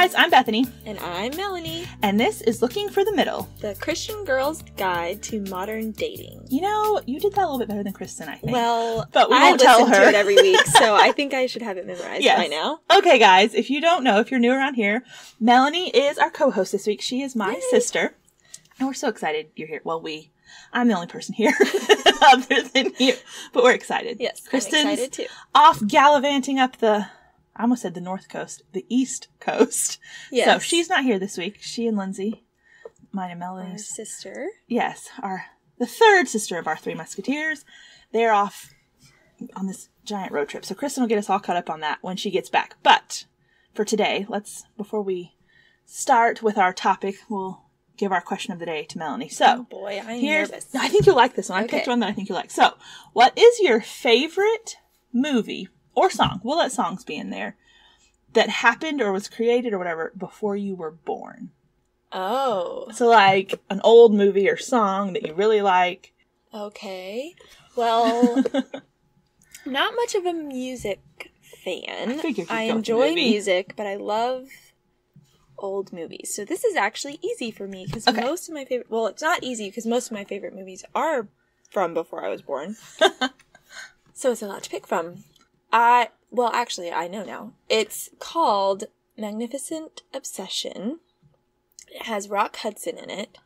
guys, I'm Bethany. And I'm Melanie. And this is Looking for the Middle, The Christian Girl's Guide to Modern Dating. You know, you did that a little bit better than Kristen, I think. Well, but we won't tell her. I listen to it every week, so I think I should have it memorized by now. Okay, guys, if you don't know, if you're new around here, Melanie is our co-host this week. She is my sister. And we're so excited you're here. Well, I'm the only person here other than you, but we're excited. Yes, Kristen's I'm excited too. Off gallivanting up I almost said the North Coast, the East Coast. Yes. So she's not here this week. She and Lindsay, mine and Melanie's sister. Yes, the third sister of our three Musketeers. They're off on this giant road trip. So Kristen will get us all caught up on that when she gets back. But for today, before we start with our topic, we'll give our question of the day to Melanie. So, oh boy, I'm nervous. I think you'll like this one. I picked one that I think you'll like. So, what is your favorite movie or song? We'll let songs be in there that happened or was created or whatever before you were born. Oh. So, like an old movie or song that you really like. Okay. Well, not much of a music fan. I enjoy music, but I love old movies. So this is actually easy for me because most of my favorite, well, it's not easy because most of my favorite movies are from before I was born. So it's a lot to pick from. Actually, I know now. It's called Magnificent Obsession. It has Rock Hudson in it,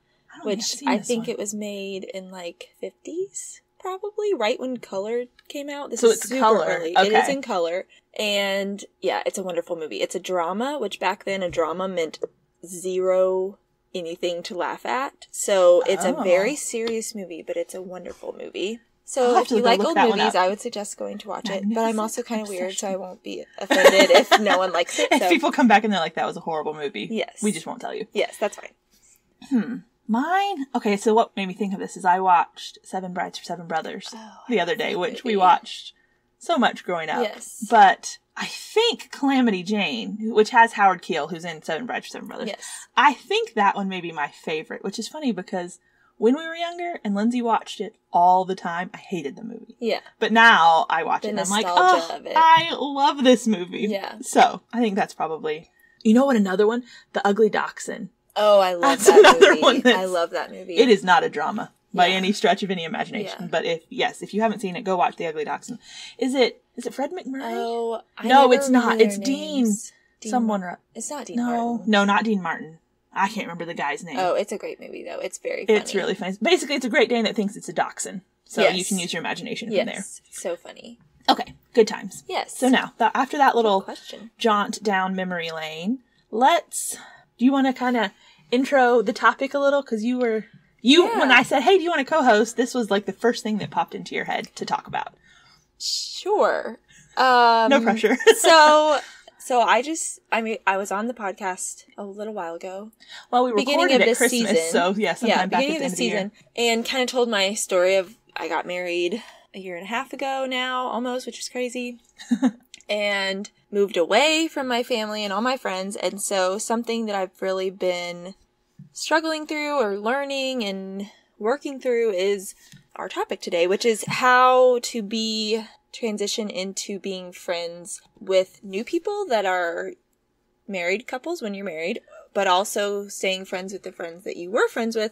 which I think it was made in like 50s, probably, right when color came out. This is super color. Early. Okay. It is in color. And yeah, it's a wonderful movie. It's a drama, which back then a drama meant zero anything to laugh at. So it's a very serious movie, but it's a wonderful movie. So if you like old movies, I would suggest going to watch it. But I'm also kind of weird, so I won't be offended if no one likes it. If people come back and they're like, that was a horrible movie. Yes. We just won't tell you. Yes, that's fine. Mine? Okay, so what made me think of this is I watched Seven Brides for Seven Brothers the other day, which we watched so much growing up. Yes. But I think Calamity Jane, which has Howard Keel, who's in Seven Brides for Seven Brothers. Yes. I think that one may be my favorite, which is funny because when we were younger and Lindsay watched it all the time, I hated the movie. Yeah. But now I watch it and I'm like, oh, I love this movie. Yeah. So I think that's probably, you know what, another one? The Ugly Dachshund. Oh, I love that movie. I love that movie. It is not a drama by any stretch of any imagination. Yeah. But if you haven't seen it, go watch The Ugly Dachshund. Is it Fred McMurray? Oh, no, it's not. It's Dean. It's not Dean Martin. No, not Dean Martin. I can't remember the guy's name. Oh, it's a great movie, though. It's very funny. It's really funny. Basically, it's a Great Dane that thinks it's a dachshund. So you can use your imagination from there. It's so funny. Okay, good times. Yes. So now, after that little jaunt down memory lane, do you want to kind of intro the topic a little? Because when I said, hey, do you want to co-host, this was like the first thing that popped into your head to talk about. Sure. No pressure. So I was on the podcast a little while ago. Well, we recorded at Christmas, so sometime back at the end of the year. And kind of told my story of I got married a year and a half ago now, almost, which is crazy. And moved away from my family and all my friends. And so something that I've really been struggling through or learning and working through is our topic today, which is how to transition into being friends with new people that are married couples when you're married, but also staying friends with the friends that you were friends with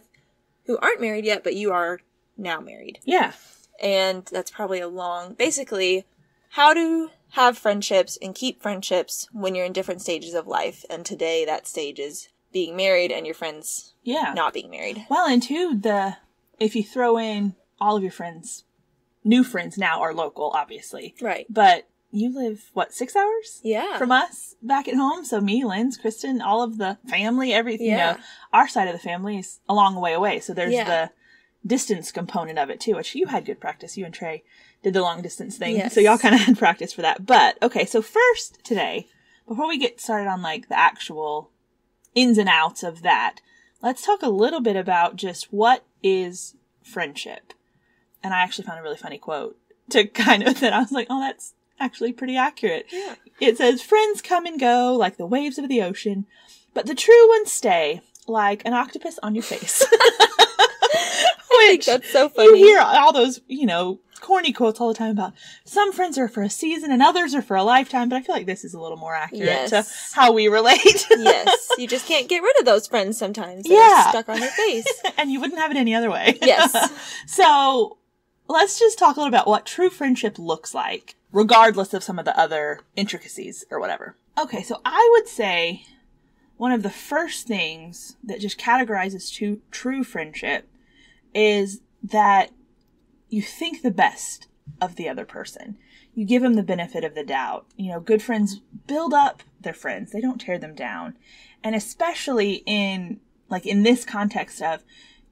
who aren't married yet, but you are now married. Yeah. And that's probably basically how to have friendships and keep friendships when you're in different stages of life. And today that stage is being married and your friends not being married. Well, and too, if you throw in all of your friends, new friends now are local, obviously. Right. But you live, 6 hours? Yeah. From us back at home. So me, Linz, Kristen, all of the family, everything. Yeah. Our side of the family is a long way away. So there's the distance component of it too, which you had good practice. You and Trey did the long distance thing. Yes. So y'all kind of had practice for that. But, okay, so first today, before we get started on like the actual ins and outs of that, let's talk a little bit about just what is friendship. And I actually found a really funny quote that I was like, oh, that's actually pretty accurate. Yeah. It says, friends come and go like the waves of the ocean, but the true ones stay like an octopus on your face. I think that's so funny. You hear all those, corny quotes all the time about some friends are for a season and others are for a lifetime, but I feel like this is a little more accurate to how we relate. Yes. You just can't get rid of those friends sometimes. They're stuck on your face. And you wouldn't have it any other way. Yes. So let's just talk a little about what true friendship looks like, regardless of some of the other intricacies or whatever. Okay, so I would say one of the first things that just categorizes true friendship is that you think the best of the other person. You give them the benefit of the doubt. You know, good friends build up their friends. They don't tear them down. And especially in this context of,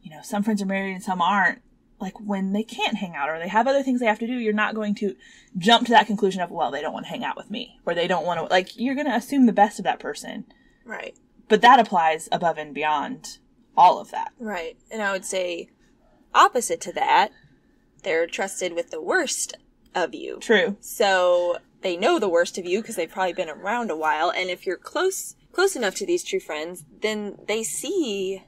you know, some friends are married and some aren't, like when they can't hang out or they have other things they have to do, you're not going to jump to that conclusion of, well, they don't want to hang out with me or they don't want to, like, you're going to assume the best of that person. Right. But that applies above and beyond all of that. Right. And I would say opposite to that, they're trusted with the worst of you. True. So they know the worst of you because they've probably been around a while. And if you're close enough to these true friends, then they see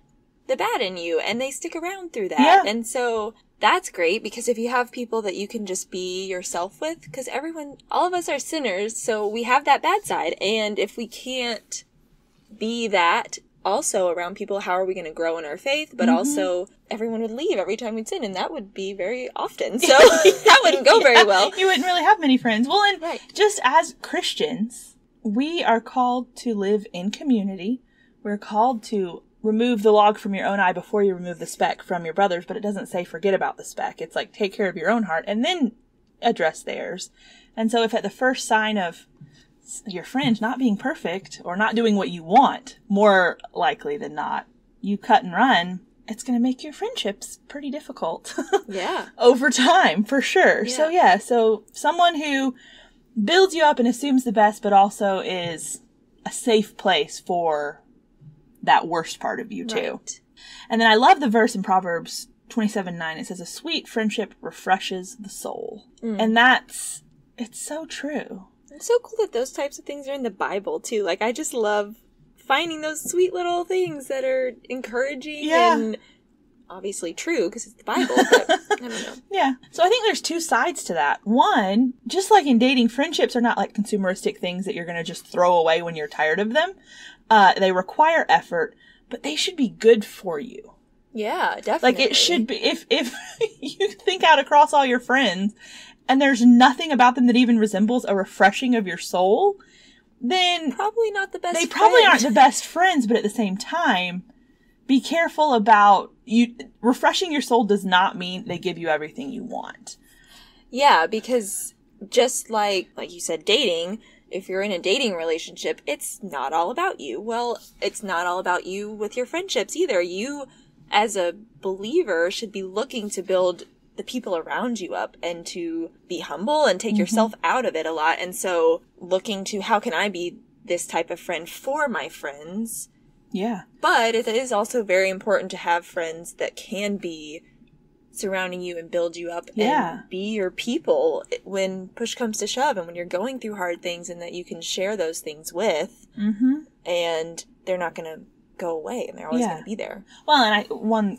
the bad in you and they stick around through that. Yeah. And so that's great because if you have people that you can just be yourself with, because all of us are sinners, so we have that bad side. And if we can't be that also around people, how are we going to grow in our faith? But also everyone would leave every time we'd sin, and that would be very often. So that wouldn't go very well. You wouldn't really have many friends. Well, and just as Christians, we are called to live in community. We're called to remove the log from your own eye before you remove the speck from your brother's, but it doesn't say forget about the speck. It's like take care of your own heart and then address theirs. And so if at the first sign of your friend not being perfect or not doing what you want, more likely than not, you cut and run, it's going to make your friendships pretty difficult. Yeah. Over time, for sure. Yeah. So someone who builds you up and assumes the best, but also is a safe place for that worst part of you too. Right. And then I love the verse in Proverbs 27:9. It says, a sweet friendship refreshes the soul. And it's so true. It's so cool that those types of things are in the Bible too. Like, I just love finding those sweet little things that are encouraging and obviously true because it's the Bible, but I don't know. Yeah. So I think there's two sides to that. One, just like in dating, friendships are not like consumeristic things that you're going to just throw away when you're tired of them. They require effort, but they should be good for you. Yeah, definitely. Like, it should be, if you think out across all your friends and there's nothing about them that even resembles a refreshing of your soul, then probably not the best They probably aren't the best friends, but at the same time, be careful about you. Refreshing your soul does not mean they give you everything you want. Yeah, because just like you said, dating, if you're in a dating relationship, it's not all about you. Well, it's not all about you with your friendships either. You, as a believer, should be looking to build the people around you up and to be humble and take yourself out of it a lot. And so looking to how can I be this type of friend for my friends? Yeah. But it is also very important to have friends that can be surrounding you and build you up and be your people when push comes to shove and when you're going through hard things, and that you can share those things with and they're not going to go away and they're always going to be there. Well, and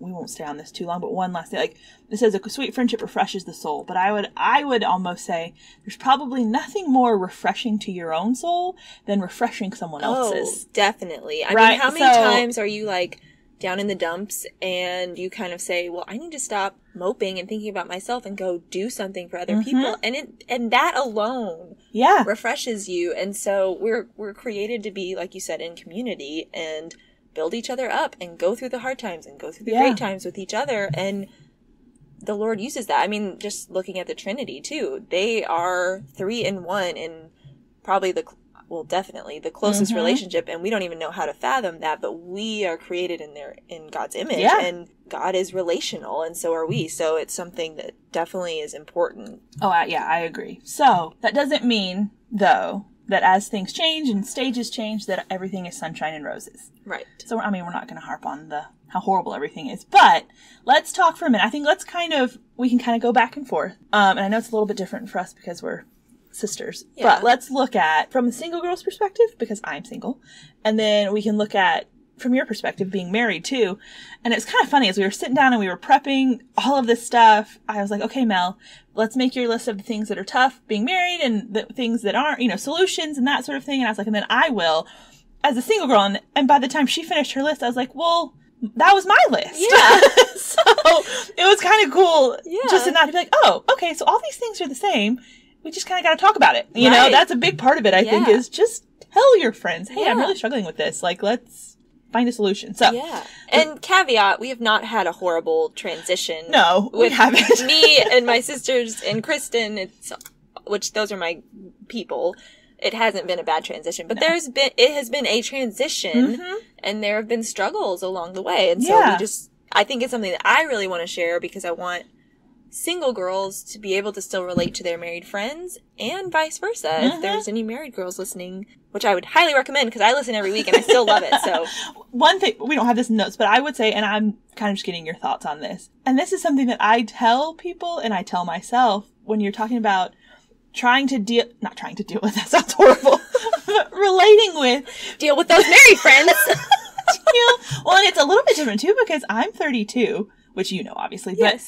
we won't stay on this too long, but one last thing, like it says a sweet friendship refreshes the soul, but I would almost say there's probably nothing more refreshing to your own soul than refreshing someone else's. Oh, definitely. I mean, how many times are you like down in the dumps and you kind of say, well, I need to stop moping and thinking about myself and go do something for other people. And that alone refreshes you. And so we're created to be, like you said, in community and build each other up and go through the hard times and go through the great times with each other. And the Lord uses that. I mean, just looking at the Trinity too, they are 3 in 1 in probably definitely the closest relationship. And we don't even know how to fathom that, but we are created in God's image and God is relational and so are we. So it's something that definitely is important. Oh, yeah, I agree. So that doesn't mean though that as things change and stages change, that everything is sunshine and roses. Right. So, I mean, we're not going to harp on how horrible everything is, but let's talk for a minute. I think we can kind of go back and forth. And I know it's a little bit different for us because we're sisters, but let's look at from the single girl's perspective, because I'm single, and then we can look at from your perspective, being married too. And it's kind of funny as we were sitting down and we were prepping all of this stuff. I was like, okay, Mel, let's make your list of the things that are tough being married and the things that aren't, you know, solutions and that sort of thing. And I was like, and then I will as a single girl. And by the time she finished her list, I was like, well, that was my list. Yeah. So it was kind of cool just to not be like, oh, okay, so all these things are the same. We just kind of got to talk about it. You know, that's a big part of it, I think, is just tell your friends, hey, I'm really struggling with this. Like, let's find a solution. So, and caveat, we have not had a horrible transition. No, we haven't. Me and my sisters and Kristen, which those are my people. It hasn't been a bad transition, but it has been a transition, and there have been struggles along the way. And so I think it's something that I really want to share because I want single girls to be able to still relate to their married friends and vice versa. If there's any married girls listening, which I would highly recommend because I listen every week and I still love it. So one thing, we don't have this in notes, but I would say, and I'm kind of just getting your thoughts on this, and this is something that I tell people and I tell myself when you're talking about not trying to deal with, that sounds horrible, but deal with those married friends. Well, and it's a little bit different too because I'm 32, which you know, obviously, but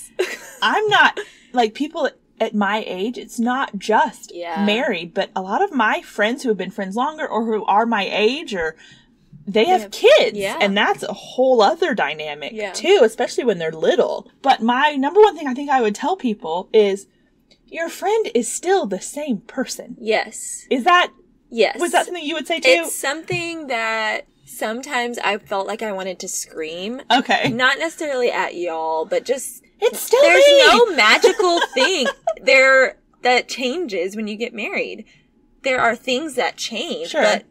I'm not, like, people at my age, it's not just married, but a lot of my friends who have been friends longer or who are my age or they have kids. Yeah. And that's a whole other dynamic too, especially when they're little. But my number one thing I think I would tell people is your friend is still the same person. Yes. Is that, yes. Was that something you would say too? It's something that sometimes I felt like I wanted to scream. Okay. Not necessarily at y'all, but just... It's still There's me. no magical thing that changes when you get married. There are things that change, but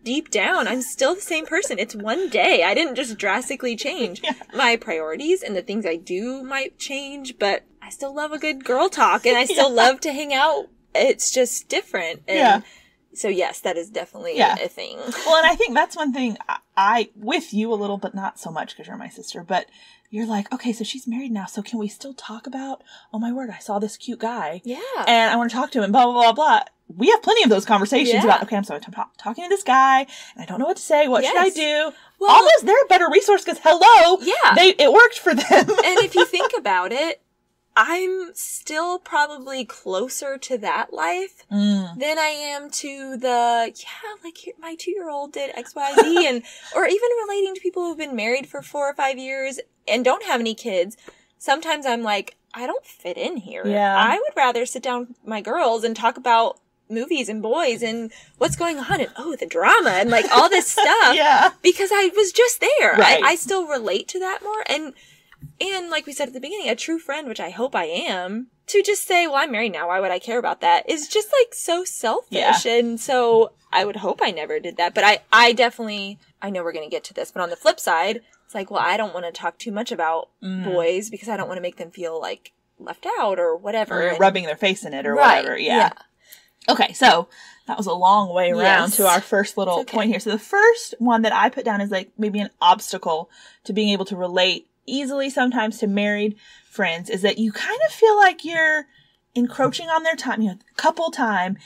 deep down, I'm still the same person. It's one day. I didn't just drastically change. My priorities and the things I do might change, but I still love a good girl talk, and I still love to hang out. It's just different. And so yes, that is definitely a thing. Well, and I think that's one thing I with you a little, but not so much because you're my sister, but you're like, okay, so she's married now, so can we still talk about, oh my word, I saw this cute guy. Yeah. And I want to talk to him, blah, blah, blah, blah. We have plenty of those conversations about, okay, I'm talking to this guy, and I don't know what to say. What should I do? Well, all those, they're a better resource because, hello, it worked for them. And if you think about it, I'm still probably closer to that life than I am to the, my 2-year-old did X, Y, Z, and, or even relating to people who've been married for 4 or 5 years and don't have any kids. Sometimes I'm like, I don't fit in here. Yeah. I would rather sit down with my girls and talk about movies and boys and what's going on and the drama and like all this stuff because I was just there. Right. I still relate to that more. And like we said at the beginning, a true friend, which I hope I am, to just say, well, I'm married now, why would I care about that, is just like so selfish. Yeah. And so I would hope I never did that. But I definitely, I know we're going to get to this, but on the flip side, it's like, well, I don't want to talk too much about boys because I don't want to make them feel like left out or whatever. Or rubbing their face in it or whatever. Yeah. Okay, so that was a long way around to our first little point here. So the first one that I put down is like maybe an obstacle to being able to relate easily sometimes to married friends is that you kind of feel like you're encroaching on their time, couple time.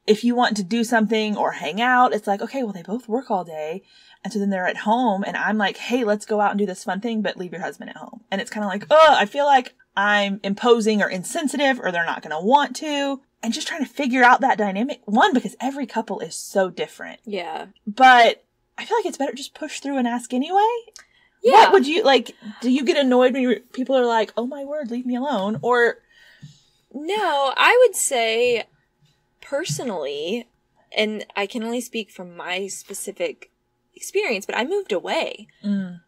If you want to do something or hang out, it's like, okay, well, they both work all day. And so then they're at home and I'm like, hey, let's go out and do this fun thing, but leave your husband at home. And it's kind of like, I feel like I'm imposing or insensitive or they're not going to want to. And just trying to figure out that dynamic. One, because every couple is so different. Yeah. But I feel like it's better to just push through and ask anyway. Yeah. What would you, like, do you get annoyed when people are like, oh my word, leave me alone? Or... No, I would say personally, and I can only speak from my specific experience, but I moved away.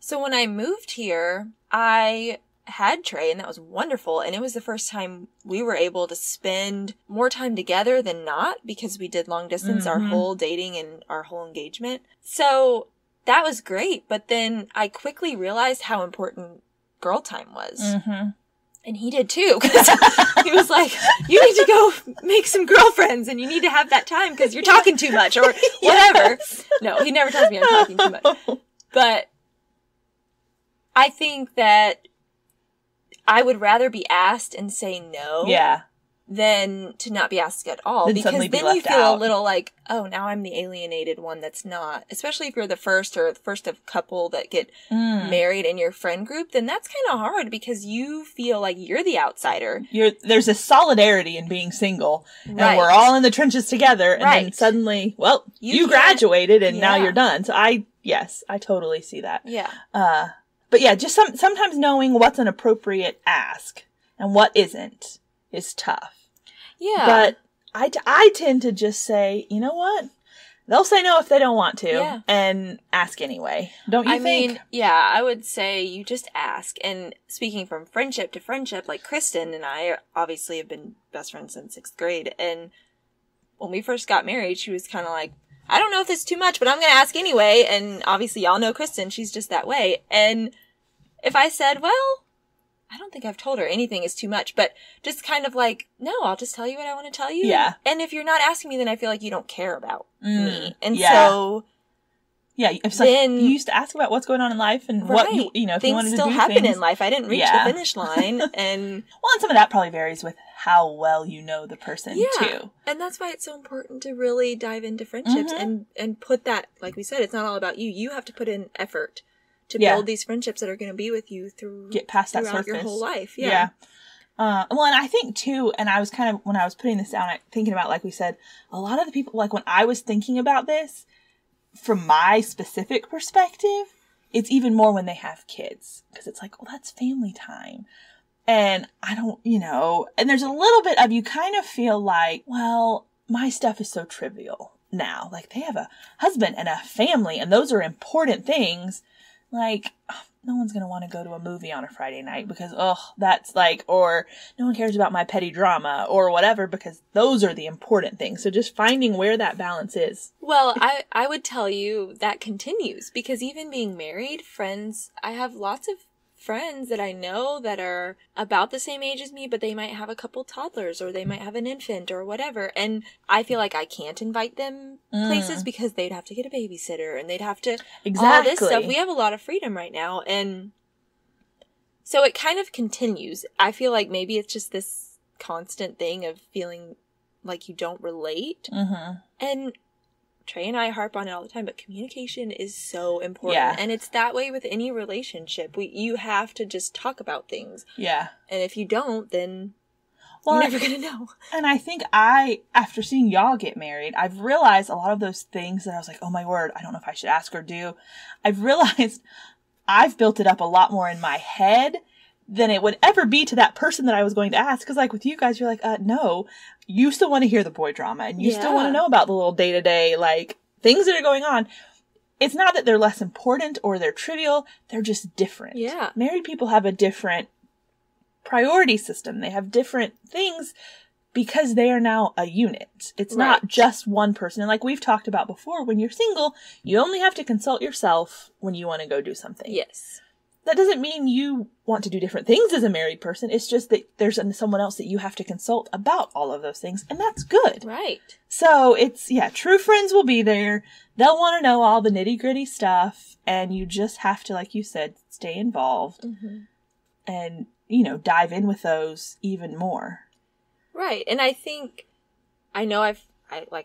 So when I moved here, I had Trey, and that was wonderful. And it was the first time we were able to spend more time together than not because we did long distance, our whole dating and our whole engagement. So that was great. But then I quickly realized how important girl time was. And he did too, because he was like, you need to go make some girlfriends and you need to have that time because you're talking too much or whatever. No, he never tells me I'm talking too much. But I think that I would rather be asked and say no than to not be asked at all. Then because then you feel a little like, oh, now I'm the alienated one that's not. Especially if you're the first or the first of couple that get married in your friend group, then that's kind of hard because you feel like you're the outsider. There's a solidarity in being single, and we're all in the trenches together, and then suddenly, well, you graduated and now you're done. So I totally see that. Yeah. But yeah, just sometimes knowing what's an appropriate ask and what isn't is tough. Yeah. But I tend to just say, you know what? They'll say no if they don't want to and ask anyway. Don't you think? I mean, yeah, I would say you just ask. And speaking from friendship to friendship, like Kristen and I obviously have been best friends since 6th grade. And when we first got married, she was kind of like, I don't know if this is too much, but I'm going to ask anyway. And obviously y'all know Kristen. She's just that way. And if I said, well, I don't think I've told her anything is too much, but just kind of like, no, I'll just tell you what I want to tell you. Yeah. And if you're not asking me, then I feel like you don't care about me. And so... Yeah, it's then, like you used to ask about what's going on in life and what, you know, if you wanted to do things. Things still happen in life. I didn't reach the finish line. And well, and some of that probably varies with how well you know the person, too. And that's why it's so important to really dive into friendships and put that, like we said, it's not all about you. You have to put in effort to build these friendships that are going to be with you get past that surface. Your whole life. Yeah. Well, and I think too, and I was kind of, when I was putting this down, thinking about, like we said, a lot of the people, like when I was thinking about this, from my specific perspective, it's even more when they have kids. Because it's like, well, that's family time. And I don't, you know, and there's a little bit of, you kind of feel like, well, my stuff is so trivial now. Like, they have a husband and a family, and those are important things. Like, no one's going to want to go to a movie on a Friday night because, that's like, or no one cares about my petty drama or whatever because those are the important things. So just finding where that balance is. Well, I would tell you that continues because even being married, friends, I have lots of friends that I know that are about the same age as me, but they might have a couple toddlers or they might have an infant or whatever. And I feel like I can't invite them places because they'd have to get a babysitter and they'd have to all this stuff. We have a lot of freedom right now. And so it kind of continues. I feel like maybe it's just this constant thing of feeling like you don't relate. And Trey and I harp on it all the time, but communication is so important. Yeah. And it's that way with any relationship. You have to just talk about things. Yeah. And if you don't, then you're never going to know. And I think after seeing y'all get married, I've realized a lot of those things that I was like, oh my word, I don't know if I should ask or do. I've realized I've built it up a lot more in my head than it would ever be to that person that I was going to ask. Because like with you guys, you're like, no, you still want to hear the boy drama and you still want to know about the little day-to-day, like, things that are going on. It's not that they're less important or they're trivial. They're just different. Yeah. Married people have a different priority system. They have different things because they are now a unit. It's not just one person. And like we've talked about before, when you're single, you only have to consult yourself when you want to go do something. Yes. That doesn't mean you want to do different things as a married person. It's just that there's someone else that you have to consult about all of those things. And that's good. Right. So it's, true friends will be there. They'll want to know all the nitty gritty stuff. And you just have to, like you said, stay involved and, dive in with those even more. Right. And I think, like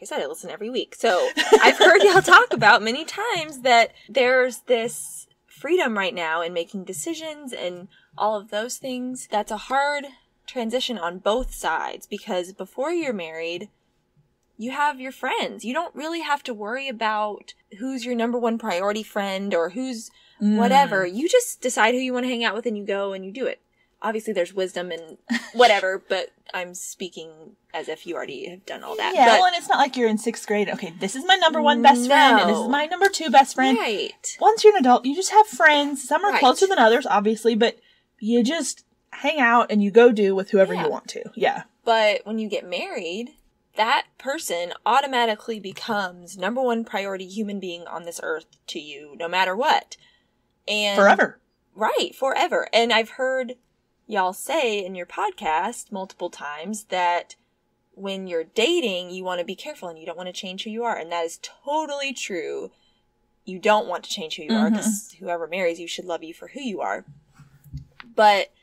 I said, I listen every week. So I've heard y'all talk about many times that there's this freedom right now in making decisions and all of those things. That's a hard transition on both sides because before you're married, you have your friends. You don't really have to worry about who's your number one priority friend or who's whatever. You just decide who you want to hang out with and you go and you do it. Obviously there's wisdom and whatever, but I'm speaking as if you already have done all that. Yeah, well, and it's not like you're in 6th grade. Okay, this is my number one best friend, and this is my number 2 best friend. Right. Once you're an adult, you just have friends. Some are closer than others, obviously, but you just hang out and you go do with whoever you want to. Yeah. But when you get married, that person automatically becomes number one priority human being on this earth to you, no matter what. And forever. Right, forever. And I've heard y'all say in your podcast multiple times that when you're dating, you want to be careful and you don't want to change who you are. And that is totally true. You don't want to change who you are because whoever marries you should love you for who you are. But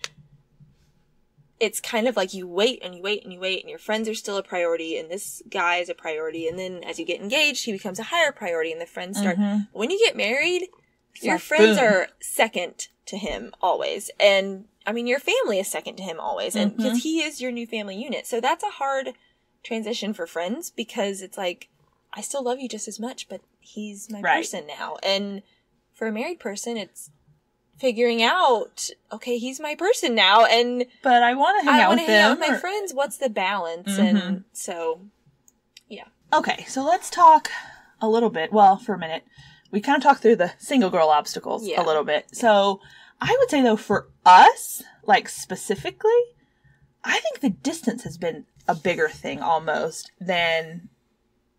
it's kind of like you wait and you wait and you wait, and your friends are still a priority, and this guy is a priority, and then as you get engaged, he becomes a higher priority, and the friends start. When you get married, your friends are second to him always, and I mean, your family is second to him always, and because he is your new family unit. So that's a hard transition for friends, because it's like, I still love you just as much, but he's my person now. And for a married person, it's figuring out, okay, he's my person now, but I want to hang out with my friends. What's the balance? And so, yeah. Okay, so let's talk a little bit. Well, for a minute, we kind of talked through the single girl obstacles a little bit. So I would say, though, for us, like specifically, I think the distance has been a bigger thing almost than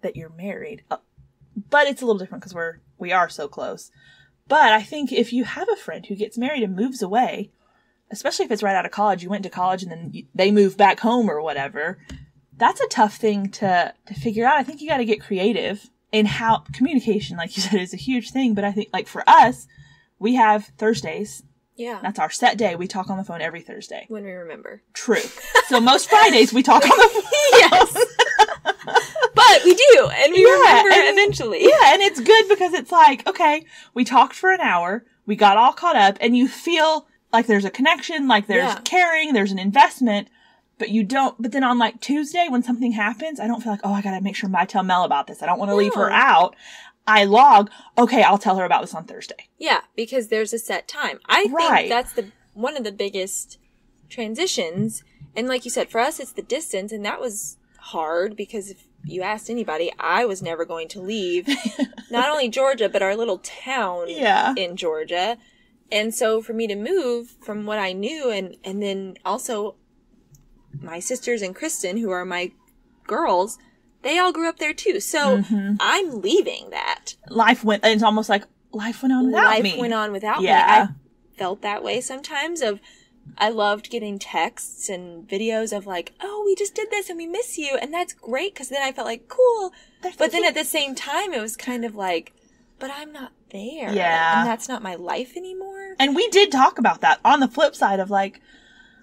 that you're married. But it's a little different because we are so close. But I think if you have a friend who gets married and moves away, especially if it's right out of college, you went to college and then they move back home or whatever, that's a tough thing to figure out. I think you got to get creative in how communication, like you said, is a huge thing. But I think, like, for us, we have Thursdays. Yeah. That's our set day. We talk on the phone every Thursday. When we remember. True. So most Fridays we talk on the phone. Yes. But we do, and we remember eventually. Yeah, and it's good because it's like, okay, we talked for an hour, we got all caught up, and you feel like there's a connection, like there's caring, there's an investment, but then on like Tuesday when something happens, I don't feel like, oh, I gotta make sure I tell Mel about this. I don't want to leave her out. I log, okay, I'll tell her about this on Thursday. Yeah, because there's a set time. I think that's one of the biggest transitions. And like you said, for us, it's the distance, and that was hard because if you asked anybody, I was never going to leave not only Georgia, but our little town in Georgia. And so for me to move from what I knew, and then also my sisters and Kristen, who are my girls, they all grew up there too. So I'm leaving that. It's almost like life went on without me. Life went on without me. I felt that way sometimes I loved getting texts and videos of like, oh, we just did this and we miss you. And that's great because then I felt like, cool. But then at the same time, it was kind of like, but I'm not there. Yeah. And that's not my life anymore. And we did talk about that on the flip side of like,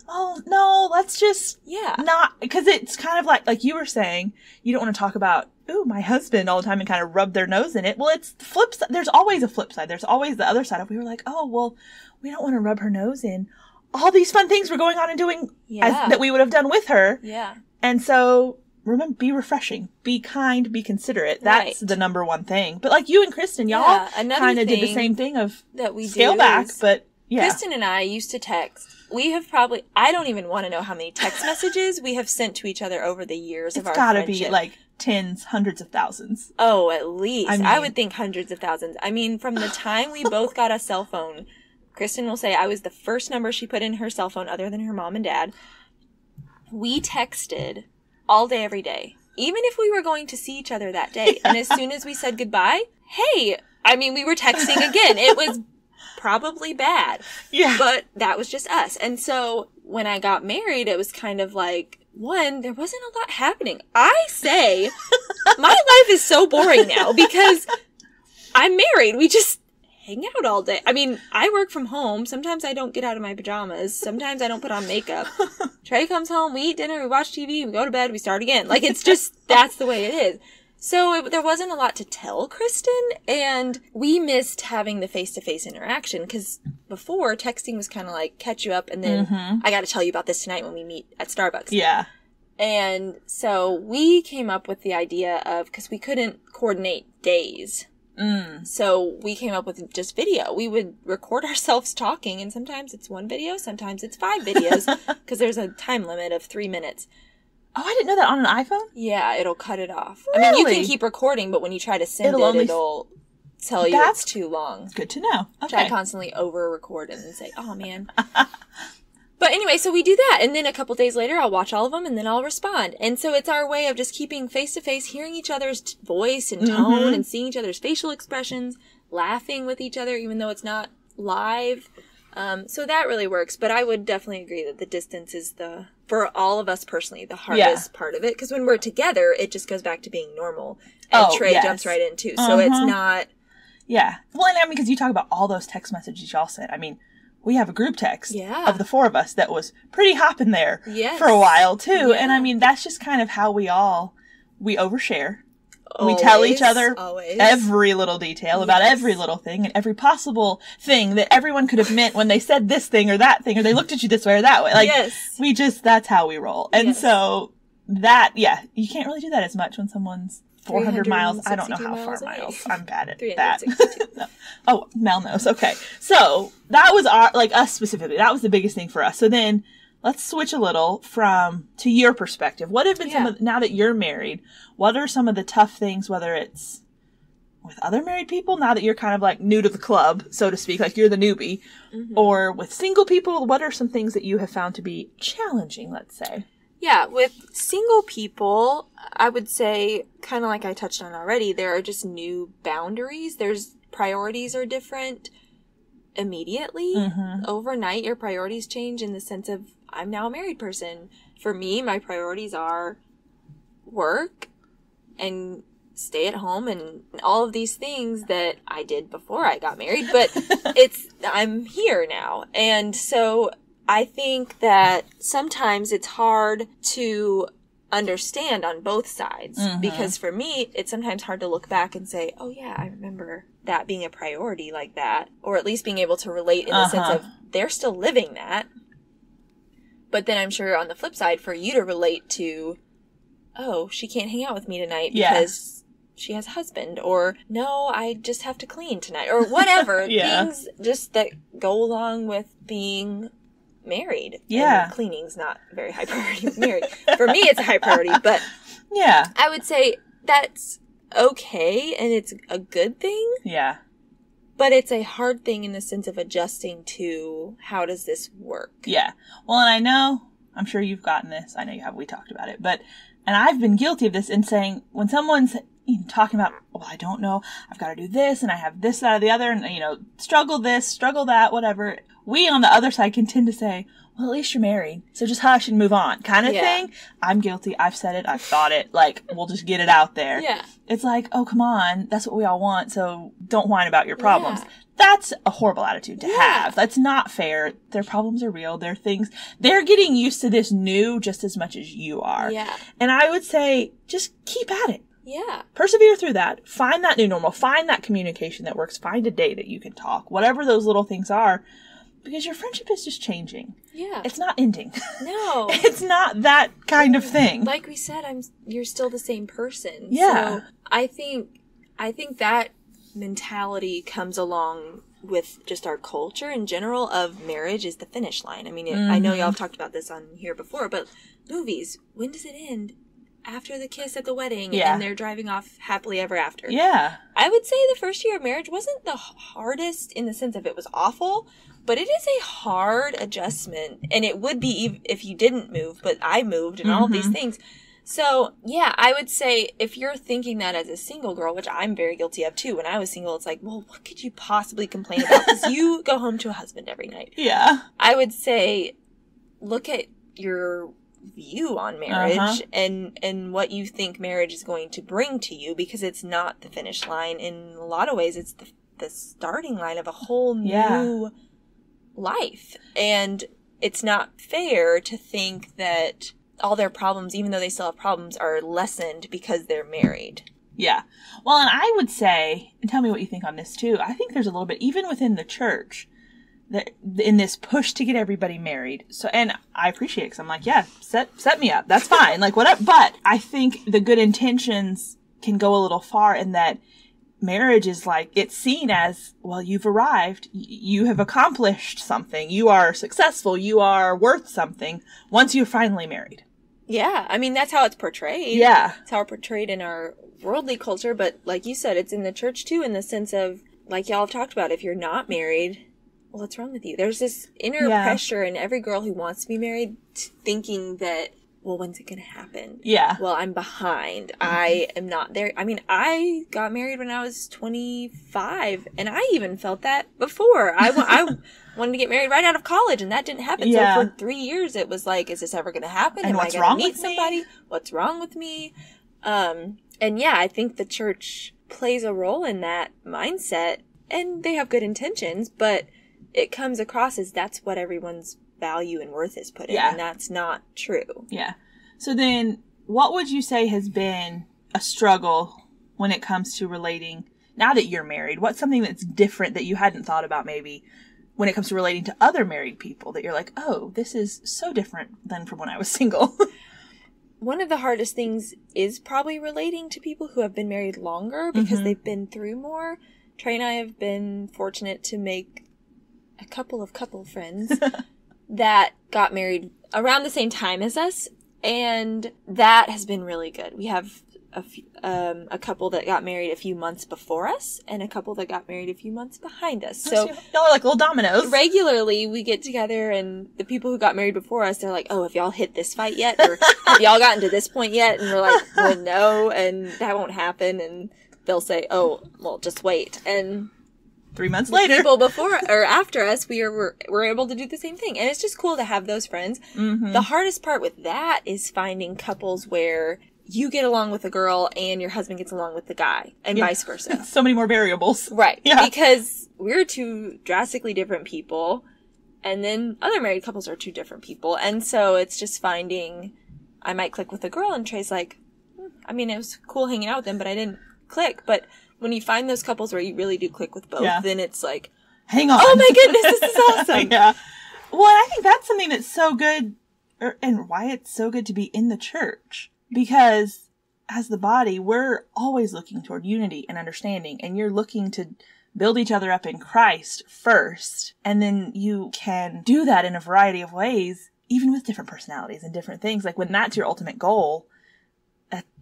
oh, no, let's just not, because it's kind of like you were saying, you don't want to talk about, ooh, my husband all the time and kind of rub their nose in it. Well, it's the flip side. There's always a flip side. There's always the other side of, we were like, oh, well, we don't want to rub her nose in all these fun things we're going on and doing that we would have done with her. Yeah. And so, remember, be refreshing, be kind, be considerate. That's the number one thing. But like you and Kristen, y'all kind of did the same thing of that we scale back, but Kristen and I used to text. We have probably, I don't even want to know how many text messages we have sent to each other over the years of our friendship. It's gotta be like tens, hundreds of thousands. Oh, at least. I would think hundreds of thousands. I mean, from the time we both got a cell phone, Kristen will say I was the first number she put in her cell phone other than her mom and dad. We texted all day, every day. Even if we were going to see each other that day. And as soon as we said goodbye, hey, I mean, we were texting again. It was probably bad. Yeah. But that was just us. And so when I got married, it was kind of like, one, there wasn't a lot happening. I say, my life is so boring now because I'm married. We just hang out all day. I mean, I work from home. Sometimes I don't get out of my pajamas. Sometimes I don't put on makeup. Trey comes home, we eat dinner, we watch TV, we go to bed, we start again. Like, it's just, that's the way it is. So there wasn't a lot to tell Kristen, and we missed having the face-to-face interaction, because before, texting was kind of like, catch you up, and then I got to tell you about this tonight when we meet at Starbucks. Yeah. And so we came up with the idea of, because we couldn't coordinate days. So we came up with just video. We would record ourselves talking, and sometimes it's one video, sometimes it's 5 videos, because there's a time limit of 3 minutes. Oh, I didn't know that on an iPhone? Yeah, it'll cut it off. Really? I mean, you can keep recording, but when you try to send it'll tell you it's too long. Good to know. Okay. So I constantly over-record and then say, oh, man. But anyway, so we do that. And then a couple days later, I'll watch all of them and then I'll respond. And so it's our way of just keeping face-to-face, hearing each other's voice and tone and seeing each other's facial expressions, laughing with each other, even though it's not live. So that really works. But I would definitely agree that the distance is for all of us personally, the hardest part of it. Because when we're together, it just goes back to being normal. And Trey jumps right in too. So it's not... Yeah. Well, and I mean, because you talk about all those text messages y'all sent. I mean, we have a group text of the 4 of us that was pretty hopping there for a while too. Yeah. And I mean, that's just kind of how we overshare. We tell each other every little detail about every little thing and every possible thing that everyone could have meant when they said this thing or that thing, or they looked at you this way or that way. Like, that's how we roll. And so that, you can't really do that as much when someone's 400 miles. I don't know how far miles. I'm bad at that. No. Oh, Mel knows. Okay. So that was us specifically. That was the biggest thing for us. So then let's switch a little to your perspective. What have been now that you're married, what are some of the tough things, whether it's with other married people, now that you're kind of like new to the club, so to speak, like you're the newbie, or with single people, what are some things that you have found to be challenging, let's say? Yeah, with single people, I would say, kind of like I touched on already, there are just new boundaries. Priorities are different immediately. Overnight, your priorities change in the sense of, I'm now a married person. For me, my priorities are work and stay at home and all of these things that I did before I got married, but I'm here now. And so I think that sometimes it's hard to understand on both sides because for me, it's sometimes hard to look back and say, oh yeah, I remember that being a priority like that, or at least being able to relate in the sense of they're still living that. But then I'm sure on the flip side, for you to relate to, oh, she can't hang out with me tonight because she has a husband, or no, I just have to clean tonight, or whatever. Things just that go along with being married. Yeah. And cleaning's not a very high priority with married. For me, it's a high priority, but I would say that's okay and it's a good thing. Yeah. But it's a hard thing in the sense of adjusting to how does this work? Yeah. Well, and I'm sure you've gotten this. I know you have. We talked about it. And I've been guilty of this in saying when someone's talking about, well, I don't know, I've got to do this and I have this, that, or the other, and, struggle this, struggle that, whatever. We on the other side can tend to say, well, at least you're married, so just hush and move on kind of thing. I'm guilty. I've said it. I've thought it. Like, we'll just get it out there. Yeah. It's like, oh, come on. That's what we all want, so don't whine about your problems. Yeah. That's a horrible attitude to have. That's not fair. Their problems are real. They're things. They're getting used to this new just as much as you are. Yeah. And I would say, just keep at it. Yeah. Persevere through that. Find that new normal. Find that communication that works. Find a day that you can talk. Whatever those little things are. Because your friendship is just changing. Yeah. It's not ending. No. It's not that kind of thing. Like we said, you're still the same person. Yeah. So I think that mentality comes along with just our culture in general of marriage is the finish line. I mean, I know y'all have talked about this on here before, but movies, when does it end? After the kiss at the wedding and they're driving off happily ever after. Yeah. I would say the first year of marriage wasn't the hardest in the sense of it was awful, but it is a hard adjustment. And it would be if you didn't move, but I moved and all of these things. So, yeah, I would say if you're thinking that as a single girl, which I'm very guilty of too, when I was single, it's like, well, what could you possibly complain about? Because you go home to a husband every night. Yeah. I would say look at your view on marriage and what you think marriage is going to bring to you, because it's not the finish line. In a lot of ways, it's the starting line of a whole new life. And it's not fair to think that all their problems, even though they still have problems, are lessened because they're married. Yeah. Well, and I would say, and tell me what you think on this too, I think there's a little bit, even within the church, in this push to get everybody married. So, and I appreciate it because I'm like, yeah, set me up. That's fine. Like, whatever. But I think the good intentions can go a little far in that marriage is like, it's seen as, well, you've arrived. You have accomplished something. You are successful. You are worth something once you're finally married. Yeah. I mean, that's how it's portrayed. Yeah. It's how it's portrayed in our worldly culture. But like you said, it's in the church too, in the sense of, like y'all have talked about, if you're not married, well, what's wrong with you? There's this inner pressure in every girl who wants to be married thinking that, well, when's it going to happen? Yeah. Well, I'm behind. I am not there. I mean, I got married when I was 25, and I even felt that before. I wanted to get married right out of college, and that didn't happen. Yeah. So for 3 years, it was like, is this ever going to happen? And am I going to meet somebody? What's wrong with me? And yeah, I think the church plays a role in that mindset, and they have good intentions, but it comes across as that's what everyone's value and worth is put in, and that's not true. Yeah. So then, what would you say has been a struggle when it comes to relating, now that you're married? What's something that's different that you hadn't thought about maybe when it comes to relating to other married people that you're like, oh, this is so different than from when I was single? One of the hardest things is probably relating to people who have been married longer because they've been through more. Trey and I have been fortunate to make a couple friends that got married around the same time as us, and that has been really good. We have a couple that got married a few months before us, and a couple that got married a few months behind us. So y'all are like little dominoes. Regularly, we get together, and the people who got married before us, they're like, "Oh, have y'all hit this fight yet? Or have y'all gotten to this point yet?" And we're like, "Well, no, and that won't happen." And they'll say, "Oh, well, just wait." And 3 months later, people before or after us, we're able to do the same thing, and it's just cool to have those friends. The hardest part with that is finding couples where you get along with a girl and your husband gets along with the guy, and vice versa. So many more variables. Right. Yeah. Because we're two drastically different people, and then other married couples are two different people. And so it's just finding, I might click with a girl and Trey's like, I mean, it was cool hanging out with them, but I didn't click. But when you find those couples where you really do click with both, then it's like, hang on. Oh my goodness, this is awesome. Yeah. Well, I think that's something that's so good, and why it's so good to be in the church. Because as the body, we're always looking toward unity and understanding, and you're looking to build each other up in Christ first. And then you can do that in a variety of ways, even with different personalities and different things. Like when that's your ultimate goal,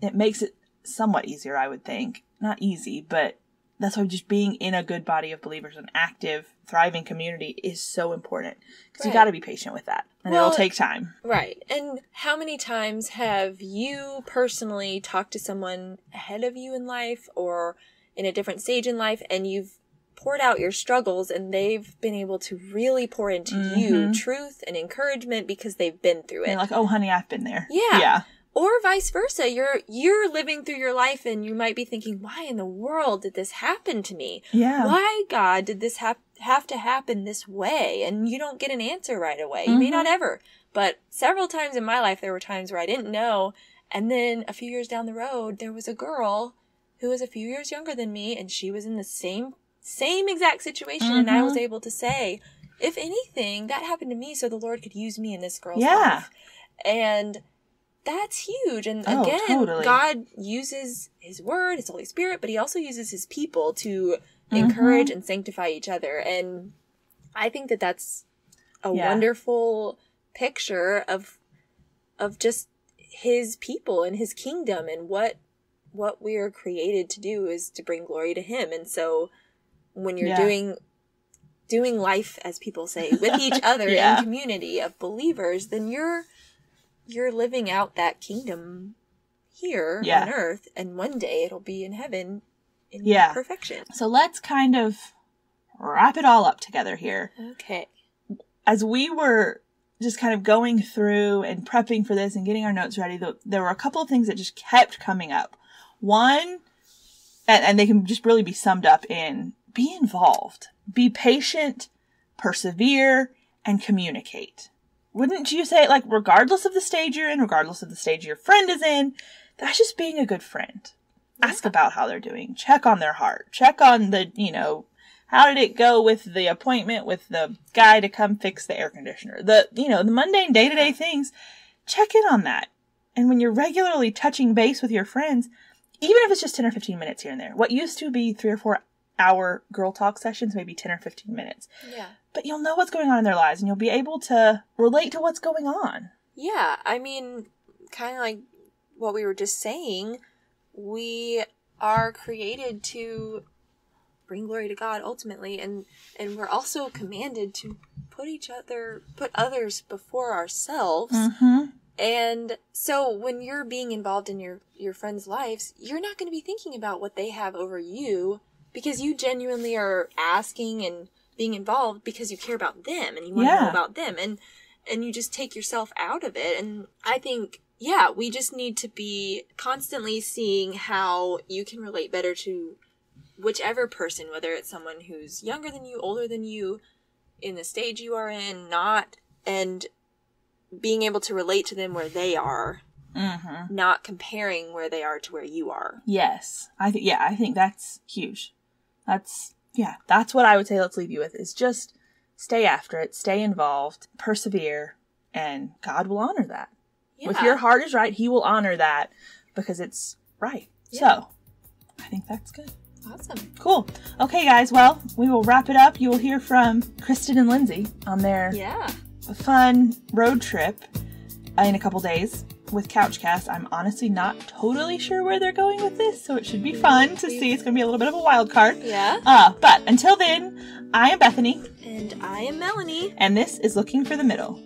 it makes it somewhat easier, I would think. Not easy, but that's why just being in a good body of believers, an active, thriving community is so important. Because you got to be patient with that. And it'll take time. Right. And how many times have you personally talked to someone ahead of you in life or in a different stage in life, and you've poured out your struggles and they've been able to really pour into you truth and encouragement because they've been through it? And you're like, oh, honey, I've been there. Yeah. Or vice versa. You're living through your life and you might be thinking, why in the world did this happen to me? Yeah. Why, God, did this have to happen this way? And you don't get an answer right away. You may not ever. But several times in my life, there were times where I didn't know. And then a few years down the road, there was a girl who was a few years younger than me, and she was in the same exact situation. And I was able to say, if anything, that happened to me so the Lord could use me in this girl's life. And that's huge. And again, God uses his word, his Holy Spirit, but he also uses his people to encourage and sanctify each other. And I think that that's a wonderful picture of just his people and his kingdom, and what we are created to do is to bring glory to him. And so when you're doing life, as people say, with each other in community of believers, then you're living out that kingdom here on earth, and one day it'll be in heaven in perfection. So let's kind of wrap it all up together here. Okay. As we were just kind of going through and prepping for this and getting our notes ready, there were a couple of things that just kept coming up. One, and they can just really be summed up in, be involved, be patient, persevere, and communicate. Wouldn't you say, like, regardless of the stage you're in, regardless of the stage your friend is in, that's just being a good friend. Ask about how they're doing. Check on their heart. Check on the, how did it go with the appointment with the guy to come fix the air conditioner? The mundane day-to-day things. Check in on that. And when you're regularly touching base with your friends, even if it's just 10 or 15 minutes here and there, what used to be 3 or 4 hour girl talk sessions, maybe 10 or 15 minutes. Yeah. But you'll know what's going on in their lives, and you'll be able to relate to what's going on. Yeah, I mean, kind of like what we were just saying, we are created to bring glory to God ultimately, and we're also commanded to put others before ourselves. And so when you're being involved in your friends' lives, you're not going to be thinking about what they have over you, because you genuinely are asking and being involved because you care about them and you want to know about them, and you just take yourself out of it. And I think, we just need to be constantly seeing how you can relate better to whichever person, whether it's someone who's younger than you, older than you, in the stage you are in, not, and being able to relate to them where they are, not comparing where they are to where you are. Yes. I think that's huge. That's what I would say let's leave you with, is just stay after it, stay involved, persevere, and God will honor that. Yeah. If your heart is right, he will honor that because it's right. Yeah. So, I think that's good. Awesome. Cool. Okay, guys. Well, we will wrap it up. You will hear from Kristen and Lindsay on their fun road trip in a couple days with Couchcast. I'm honestly not totally sure where they're going with this, so it should be fun to see. It's going to be a little bit of a wild card. Yeah. But until then, I am Bethany. And I am Melanie. And this is Looking for the Middle.